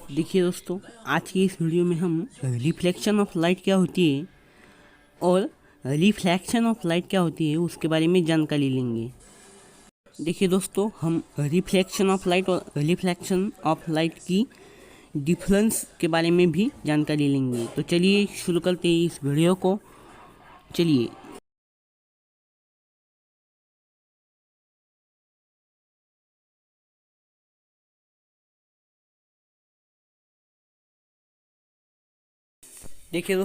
देखिए दोस्तों, आज की इस वीडियो में हम रिफ्लेक्शन ऑफ लाइट क्या होती है और रिफ्लेक्शन ऑफ लाइट क्या होती है उसके बारे में जानकारी लेंगे। देखिए दोस्तों, हम रिफ्लेक्शन ऑफ लाइट और रिफ्लेक्शन ऑफ लाइट की डिफरेंस के बारे में भी जानकारी लेंगे। तो चलिए शुरू करते हैं इस वीडियो को। चलिए। देखिए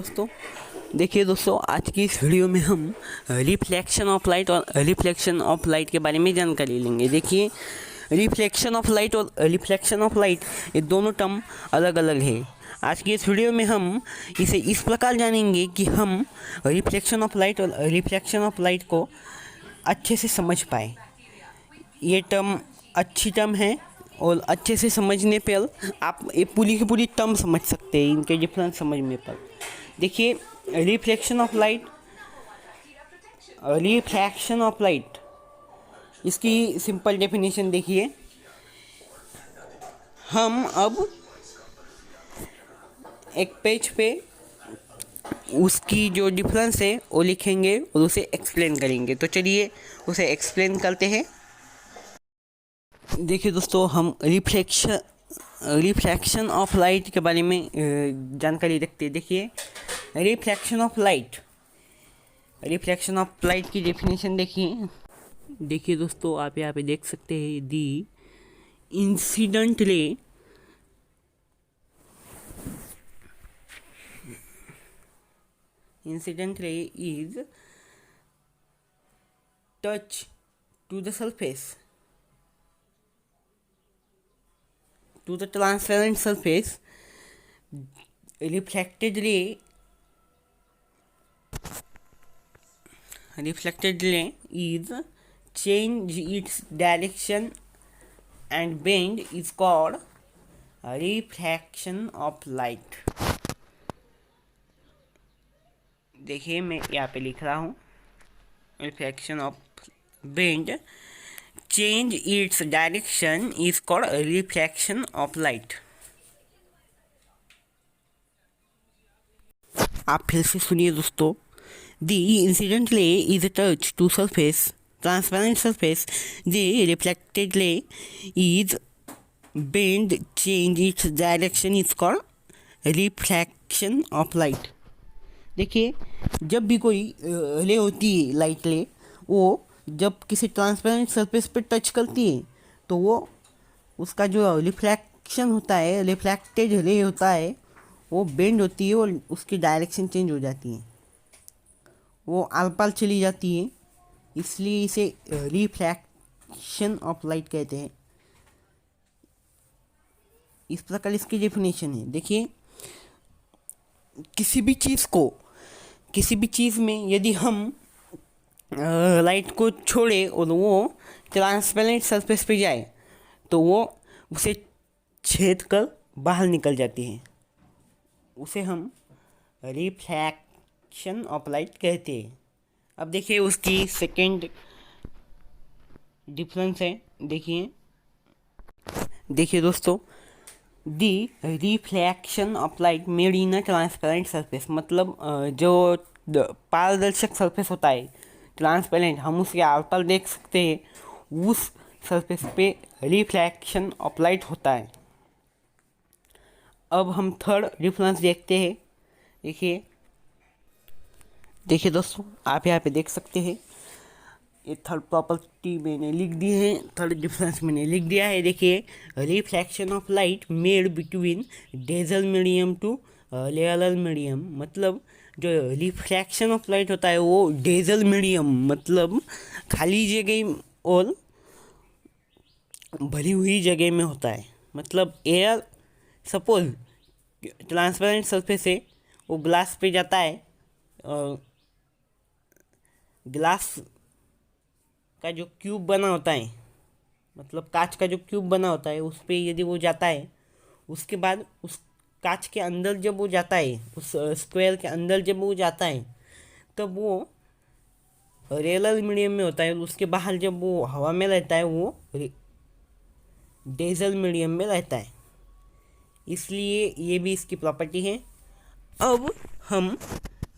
दोस्तों, आज की इस वीडियो में हम रिफ्लेक्शन ऑफ लाइट और रिफ्लेक्शन ऑफ लाइट के बारे में जानकारी लेंगे। देखिए, रिफ्लेक्शन ऑफ लाइट और रिफ्लेक्शन ऑफ लाइट ये दोनों टर्म अलग अलग है। आज की इस वीडियो में हम इसे इस प्रकार जानेंगे कि हम रिफ्लेक्शन ऑफ लाइट और रिफ्लेक्शन ऑफ लाइट को अच्छे से समझ पाए। ये टर्म अच्छी टर्म है और अच्छे से समझने पर आप ये पूरी की पूरी टर्म समझ सकते हैं, इनके डिफरेंस समझने पर। देखिए, reflection of light, refraction of light, इसकी सिंपल डेफिनेशन देखिए। हम अब एक पेज पे उसकी जो डिफरेंस है वो लिखेंगे और उसे एक्सप्लेन करेंगे। तो चलिए उसे एक्सप्लेन करते हैं। देखिए दोस्तों, हम रिफ्रैक्शन ऑफ लाइट के बारे में जानकारी रखते हैं। देखिए, रिफ्रैक्शन ऑफ लाइट की डेफिनेशन देखिए दोस्तों, आप यहाँ पे देख सकते हैं। The incident ray is touch to the surface, to the transparent surface. reflected ray is change its direction and bend is called refraction of light. देखिए, मैं यहाँ पे लिख रहा हूँ, refraction of bend change its direction is called refraction of light. आप फिर से सुनिए दोस्तों। The incident ray is touched to surface, transparent surface. The reflected ray is bent, change its direction is called refraction of light. देखिए, जब भी कोई रे होती है, लाइट रे, वो जब किसी ट्रांसपेरेंट सरफेस पे टच करती है तो वो उसका जो रिफ्लेक्शन होता है, रिफ्लेक्टेड रे होता है, वो बेंड होती है और उसकी डायरेक्शन चेंज हो जाती है, वो आर पार चली जाती है। इसलिए इसे रिफ्रैक्शन ऑफ लाइट कहते हैं। इस प्रकार इसकी डेफिनेशन है। देखिए, किसी भी चीज़ में यदि हम लाइट को छोड़े और वो ट्रांसपेरेंट सरफेस पे जाए तो वो उसे छेद कर बाहर निकल जाती है। उसे हम रिफ्रैक्शन ऑफ लाइट कहते हैं। अब देखिए, उसकी सेकेंड डिफरेंस है। देखिए दोस्तों, the reflection of light made in a transparent surface, मतलब जो पारदर्शक सरफेस होता है, ट्रांसपेरेंट, हम उसके आर पार देख सकते हैं, उस सरफेस पे रिफ्लैक्शन ऑफ लाइट होता है। अब हम थर्ड डिफरेंस देखते हैं। देखिए दोस्तों, आप यहाँ पे देख सकते हैं, ये थर्ड प्रॉपर्टी मैंने लिख दी है, थर्ड डिफरेंस मैंने लिख दिया है। देखिए, reflection of light made between denser medium to rarer medium, मतलब जो रिफ्लेक्शन ऑफ लाइट होता है वो डेजल मीडियम, मतलब खाली जगह और भरी हुई जगह में होता है। मतलब एयर, सपोज ट्रांसपेरेंट सरफेस है, वो ग्लास पे जाता है, ग्लास का जो क्यूब बना होता है, मतलब कांच का जो क्यूब बना होता है, उस पर यदि वो जाता है, उसके बाद उस कांच के अंदर जब वो जाता है, उस स्क्वायर के अंदर जब वो जाता है, तब वो रेलर मीडियम में होता है। उसके बाहर जब वो हवा में रहता है वो डेजल मीडियम में रहता है। इसलिए ये भी इसकी प्रॉपर्टी है। अब हम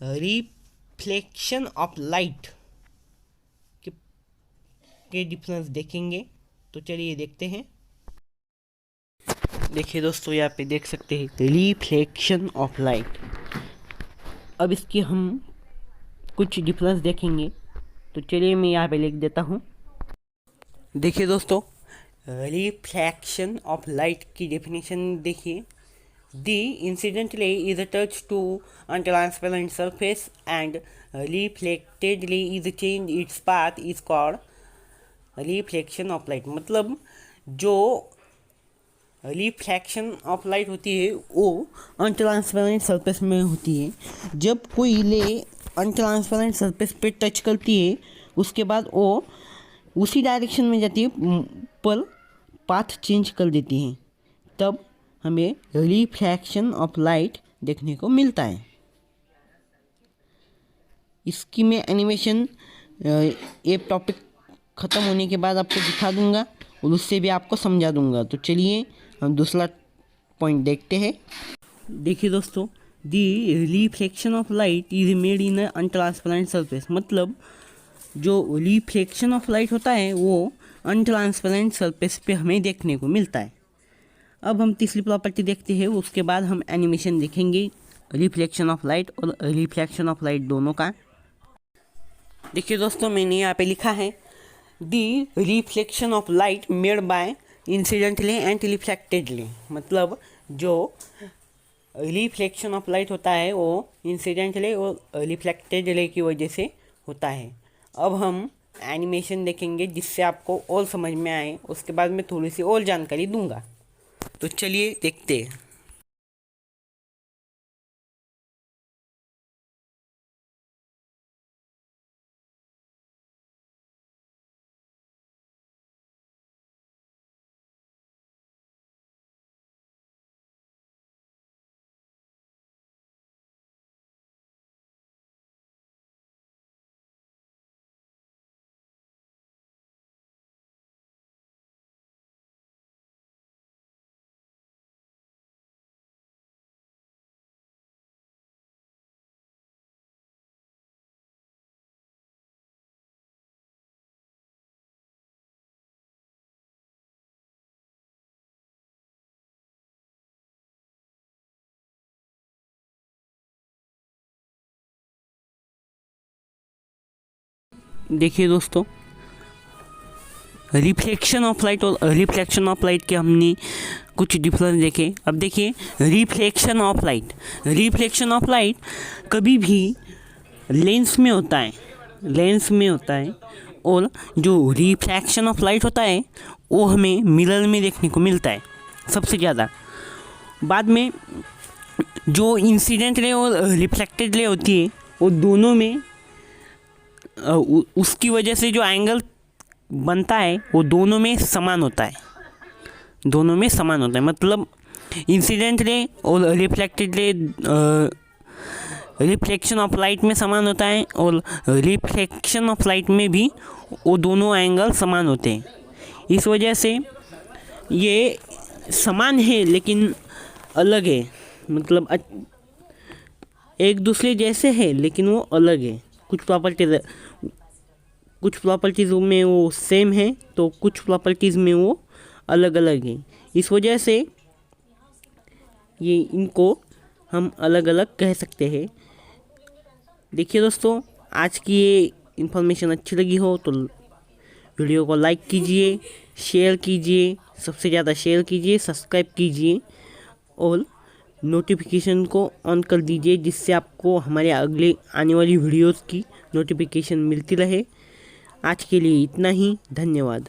रिफ्लेक्शन ऑफ लाइट के डिफरेंस देखेंगे। तो चलिए देखते हैं। देखिए दोस्तों, यहाँ पे देख सकते हैं रिफ्लेक्शन ऑफ लाइट। अब इसकी हम कुछ डिफरेंस देखेंगे। तो चलिए मैं यहाँ पे लिख देता हूँ। देखिए दोस्तों, रिफ्लेक्शन ऑफ लाइट की डेफिनेशन देखिए। The incident ray is attach to untransparent surface and reflected ray is change its path is called reflection of light. मतलब जो रिफ्लेक्शन ऑफ लाइट होती है वो अनट्रांसपेरेंट सरफेस में होती है। जब कोई ले अनट्रांसपेरेंट सरफेस पे टच करती है उसके बाद वो उसी डायरेक्शन में जाती है पर पाथ चेंज कर देती है, तब हमें रिफ्लेक्शन ऑफ लाइट देखने को मिलता है। इसकी मैं एनिमेशन ये टॉपिक ख़त्म होने के बाद आपको दिखा दूंगा और उससे भी आपको समझा दूंगा। तो चलिए हम दूसरा पॉइंट देखते हैं। देखिए दोस्तों, the reflection of light is made in a untransparent surface. मतलब जो रिफ्लेक्शन ऑफ लाइट होता है वो अनट्रांसपेरेंट सरफेस पे हमें देखने को मिलता है। अब हम तीसरी प्रॉपर्टी देखते हैं, उसके बाद हम एनिमेशन देखेंगे रिफ्लेक्शन ऑफ लाइट और रिफ्लेक्शन ऑफ लाइट दोनों का। देखिए दोस्तों, मैंने यहाँ पे लिखा है the reflection of light made by incidentally and reflectedly. मतलब जो रिफ्लेक्शन ऑफ लाइट होता है वो इंसिडेंटली और रिफ्लेक्टेडली की वजह से होता है। अब हम एनिमेशन देखेंगे जिससे आपको और समझ में आए, उसके बाद मैं थोड़ी सी और जानकारी दूंगा। तो चलिए देखते हैं। देखिए दोस्तों, रिफ्लेक्शन ऑफ लाइट और रिफ्लेक्शन ऑफ लाइट के हमने कुछ डिफरेंस देखे। अब देखिए रिफ्लेक्शन ऑफ लाइट कभी भी लेंस में होता है और जो रिफ्लेक्शन ऑफ लाइट होता है वो हमें मिरर में देखने को मिलता है सबसे ज़्यादा। बाद में जो इंसिडेंट रे और रिफ्लेक्टेड रे होती है वो दोनों में उसकी वजह से जो एंगल बनता है वो दोनों में समान होता है। मतलब इंसिडेंट रे और reflected ray reflection of light में समान होता है और रिफ्लेक्शन ऑफ लाइट में भी वो दोनों एंगल समान होते हैं। इस वजह से ये समान है लेकिन अलग है। मतलब एक दूसरे जैसे है लेकिन वो अलग है। कुछ प्रॉपर्टीज़ में वो सेम है तो कुछ प्रॉपर्टीज़ में वो अलग अलग है। इस वजह से ये इनको हम अलग अलग कह सकते हैं। देखिए दोस्तों, आज की ये इन्फॉर्मेशन अच्छी लगी हो तो वीडियो को लाइक कीजिए, शेयर कीजिए, सबसे ज़्यादा शेयर कीजिए, सब्सक्राइब कीजिए और नोटिफिकेशन को ऑन कर दीजिए जिससे आपको हमारे अगले आने वाली वीडियोस की नोटिफिकेशन मिलती रहे। आज के लिए इतना ही, धन्यवाद।